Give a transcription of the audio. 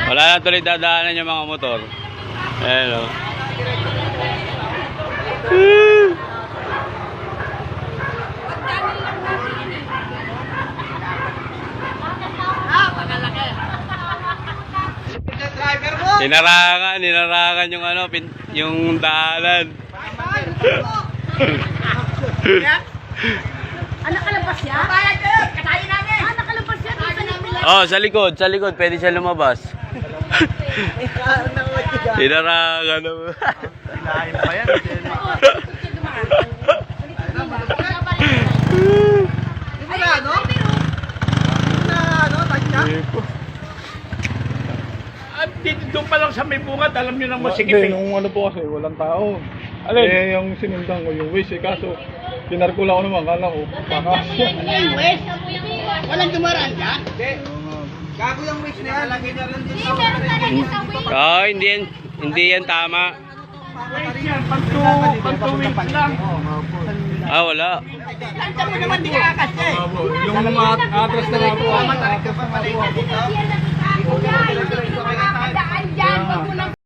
Wala na tuloy dadaanan yung mga motor. Ayan o. Ninarangan yung ano, yung daanan. Anak kalabas yan? Katayin namin! Anak kalabas yan? Oh, sa likod, pwede siya lumabas. Tinarangan naman. Hinahin pa yan. At dito doon pa lang sa may bungat, alam nyo nang masikip Hindi, eh. nung ano po kasi, walang tao. Alin? Eh, yung sinundan ko, yung wish, kaso, pinarkula ko naman, kala ko, pakas. Walang dumaraan ka? Gago yung wish na yan, lagay na rin din Oh, hindi yan tama. Wait yan, pang 2 weeks lang. Ah, wala. Tanda mo naman di ka kasi. Yung mga atras na nga po, Matarik ka pa pala.